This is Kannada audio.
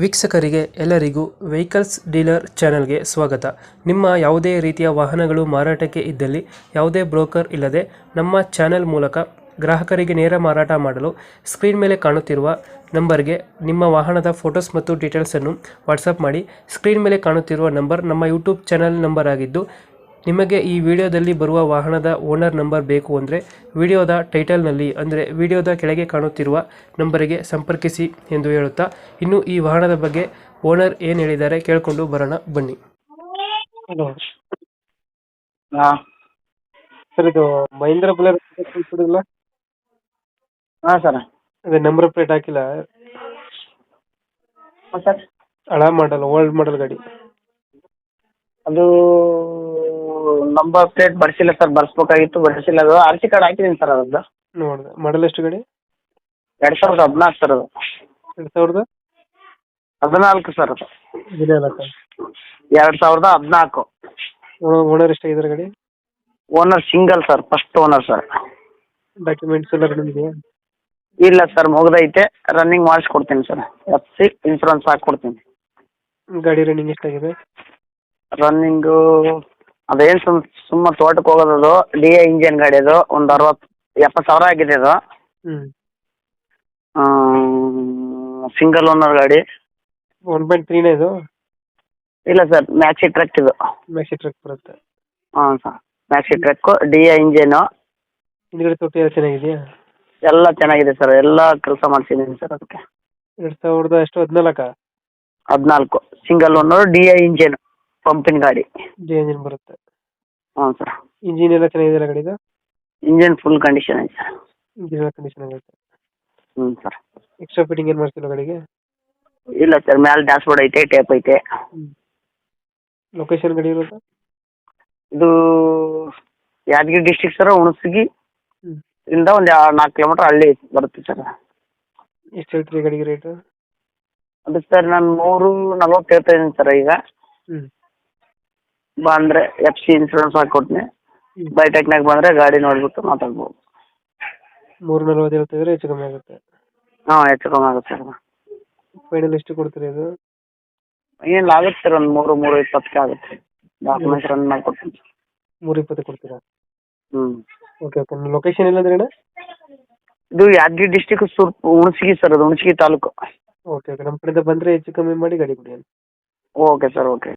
ವೀಕ್ಷಕರಿಗೆ ಎಲ್ಲರಿಗೂ ವೆಹಿಕಲ್ಸ್ ಡೀಲರ್ ಚಾನೆಲ್ಗೆ ಸ್ವಾಗತ. ನಿಮ್ಮ ಯಾವುದೇ ರೀತಿಯ ವಾಹನಗಳು ಮಾರಾಟಕ್ಕೆ ಇದ್ದಲ್ಲಿ ಯಾವುದೇ ಬ್ರೋಕರ್ ಇಲ್ಲದೆ ನಮ್ಮ ಚಾನೆಲ್ ಮೂಲಕ ಗ್ರಾಹಕರಿಗೆ ನೇರ ಮಾರಾಟ ಮಾಡಲು ಸ್ಕ್ರೀನ್ ಮೇಲೆ ಕಾಣುತ್ತಿರುವ ನಂಬರ್ಗೆ ನಿಮ್ಮ ವಾಹನದ ಫೋಟೋಸ್ ಮತ್ತು ಡೀಟೇಲ್ಸನ್ನು ವಾಟ್ಸಪ್ ಮಾಡಿ. ಸ್ಕ್ರೀನ್ ಮೇಲೆ ಕಾಣುತ್ತಿರುವ ನಂಬರ್ ನಮ್ಮ ಯೂಟ್ಯೂಬ್ ಚಾನೆಲ್ ನಂಬರ್ ಆಗಿದ್ದು, ನಿಮಗೆ ಈ ವಿಡಿಯೋದಲ್ಲಿ ಬರುವ ವಾಹನದ ಓನರ್ ನಂಬರ್ ಬೇಕು ಅಂದರೆ ವಿಡಿಯೋದ ಟೈಟಲ್ನಲ್ಲಿ ಅಂದರೆ ವಿಡಿಯೋದ ಕೆಳಗೆ ಕಾಣುತ್ತಿರುವ ನಂಬರಿಗೆ ಸಂಪರ್ಕಿಸಿ ಎಂದು ಹೇಳುತ್ತಾ, ಇನ್ನು ಈ ವಾಹನದ ಬಗ್ಗೆ ಓನರ್ ಏನು ಹೇಳಿದ್ದಾರೆ ಕೇಳಿಕೊಂಡು ಬರೋಣ ಬನ್ನಿ. ಹಲೋ ಹಾಂ ಸರ್, ಇದು ಮಹೀಂದ್ರ ಬುಲೆರೋ ಇಲ್ಲ? ಹಾಂ ಸರ್. ಅದೇ ನಂಬರ್ ಪ್ಲೇಟ್ ಹಾಕಿಲ್ಲ, ಹಾಂ ಸರ್. ಹಳ ಮಾಡಲ್ ಓಲ್ಡ್ ಮಾಡಲ್ ಗಾಡಿ. ಅದು ನಂಬರ್ ಪ್ಲೇಟ್ ಬರ್ಸಿಲ್ಲ ಸರ್, ಬರ್ಸ್ಬೇಕಾಗಿತ್ತು, ಬರ್ಸಿಲ್ಲ. ಅದು ಆರ್ ಸಿ ಕಾರ್ಡ್ ಹಾಕಿದ್ದೀನಿ ಸರ್ ಅದದ್ದು. ನೋಡಿದೆ. ಮಾಡಲ್ ಎಷ್ಟು ಗಾಡಿ? 2014 ಸರ್ ಅದು. 2014 ಸರ್ ಅದು. ಇದಿದೆಯಲ್ಲ 2014. ಓನರ್ ಎಷ್ಟಾಗಿದ್ದಾರೆ ಗಾಡಿ? Owner single sir, first owner sir. Documents ಎಲ್ಲ ನಿಮಗೆ? ಇಲ್ಲ ಸರ್, ಮುಗ್ದೈತೆ. ರನ್ನಿಂಗ್ ಮಾಡಿಸ್ಕೊಡ್ತೀನಿ ಸರ್. FC ಇನ್ಶೂರೆನ್ಸ್ ಹಾಕ್ಕೊಡ್ತೀನಿ. ಗಾಡಿ ರನ್ನಿಂಗ್ ಎಷ್ಟಾಗಿದೆ? ರನ್ನಿಂಗು ಅದೇನು ಸುಮ್ಮ ತೋಟಕ್ಕೆ ಹೋಗೋದು. DI ಇಂಜಿನ್ ಗಾಡಿ ಅದು. ಒಂದು 60-70 ಸಾವಿರ ಆಗಿದೆ ಅದು. ಸಿಂಗಲ್ ಓನರ್ ಗಾಡಿ. 1.3 ಇದು? ಇಲ್ಲ ಸರ್, ಮ್ಯಾಕ್ಸಿ ಟ್ರಕ್ ಇದು. ಮ್ಯಾಕ್ಸಿ ಟ್ರಕ್ ಬರುತ್ತೆ. ಹಾಂ sir, maxi truck, DI engine. ಹಿಂದ್ಗಡೆ ತೊಟ್ಟಿ ಎಲ್ಲ ಚೆನ್ನಾಗಿದೆಯಾ? ಎಲ್ಲ ಚೆನ್ನಾಗಿದೆ ಸರ್, ಎಲ್ಲ ಕೆಲಸ ಮಾಡಿಸಿದ್ದೀನಿ ಸರ್ ಅದಕ್ಕೆ. 2014? 14 ಸಿಂಗಲ್ ಓನರ್, DI ಇಂಜಿನ್, ಪಂಪಿನ ಗಾಡಿ. ಇಂಜಿನ್ ಬರುತ್ತೆ. ಹ್ಞೂ ಸರ್. ಇಂಜಿನ್ ಎಲ್ಲ ಚೆನ್ನಾಗಿದೆಯಲ್ಲ ಗಾಡಿದು? ಇಂಜಿನ್ ಫುಲ್ ಕಂಡೀಷನ್ ಐತೆ ಸರ್. ಇಂಜಿನ್ ಎಲ್ಲ ಕಂಡೀಷನ್ ಆಗುತ್ತೆ. ಹ್ಞೂ ಸರ್. ಎಕ್ಸ್ಟ್ರಾ ಫಿಟ್ಟಿಂಗ್ ಏನು ಮಾಡ್ತಿಲ್ಲ ಗಾಡಿಗೆ? ಇಲ್ಲ ಸರ್, ಮ್ಯಾಲೆ ಡ್ಯಾಶ್ಬೋರ್ಡ್ ಐತೆ, ಟೇಪ್ ಐತೆ. ಲೊಕೇಶನ್ ಗಾಡಿ ಇರೋದು? ಇದು ಯಾದಗಿರಿ ಡಿಸ್ಟಿಕ್ ಸರ್, ಹುಣಸಗಿ ಇಂದ ಒಂದು 4 ಕಿಲೋಮೀಟ್ರ್ ಹಳ್ಳಿ ಬರುತ್ತೆ ಸರ್. ಎಷ್ಟು ಹೇಳ್ತೀರಿ ಗಾಡಿಗೆ ರೇಟು? ಅದು ಸರ್ ನಾನು 140 ಹೇಳ್ತಾ ಇದ್ದೀನಿ ಸರ್ ಈಗ. ಬಂದರೆ FC ಇನ್ಶೂರೆನ್ಸ್ ಹಾಕ್ಕೊಡ್ತೀನಿ. ಬೈಟೆಕ್ನಾಗ ಬಂದರೆ ಗಾಡಿ ನೋಡಿಬಿಟ್ಟು ಮಾತಾಡ್ಬೋದು. 340 ಹೇಳ್ತಿದ್ರೆ ಹೆಚ್ಚು ಕಮ್ಮಿ ಆಗುತ್ತೆ? ಹಾಂ, ಹೆಚ್ಚು ಕಮ್ಮಿ ಆಗುತ್ತೆ ಸರ್. ಫೈನಲ್ ಎಷ್ಟು ಕೊಡ್ತೀರಿ ಇದು? ಏನಿಲ್ಲ, ಆಗುತ್ತೆ ಸರ್, ಒಂದು 320 ಆಗುತ್ತೆ. ಡಾಕ್ಯುಮೆಂಟ್ಸ್ ರನ್ ಮಾಡಿಕೊಡ್ತೀನಿ. 320 ಕೊಡ್ತೀರಾ? ಹ್ಞೂ. Okay okay. ಲೊಕೇಶನ್ ಎಲ್ಲಂದ್ರೆ ಅಣ್ಣ? ಇದು ಯಾದಗಿರಿ ಡಿಸ್ಟಿಕ್ ಹುಣಸಗಿ ಸರ್, ಅದು ಹುಣಸಗಿ ತಾಲೂಕು. Okay okay. ನಮ್ಮ ಕಡೆಯಿಂದ ಬಂದರೆ ಹೆಚ್ಚು ಕಮ್ಮಿ ಮಾಡಿ ಗಾಡಿ ಕೊಡಿ. Okay sir, okay.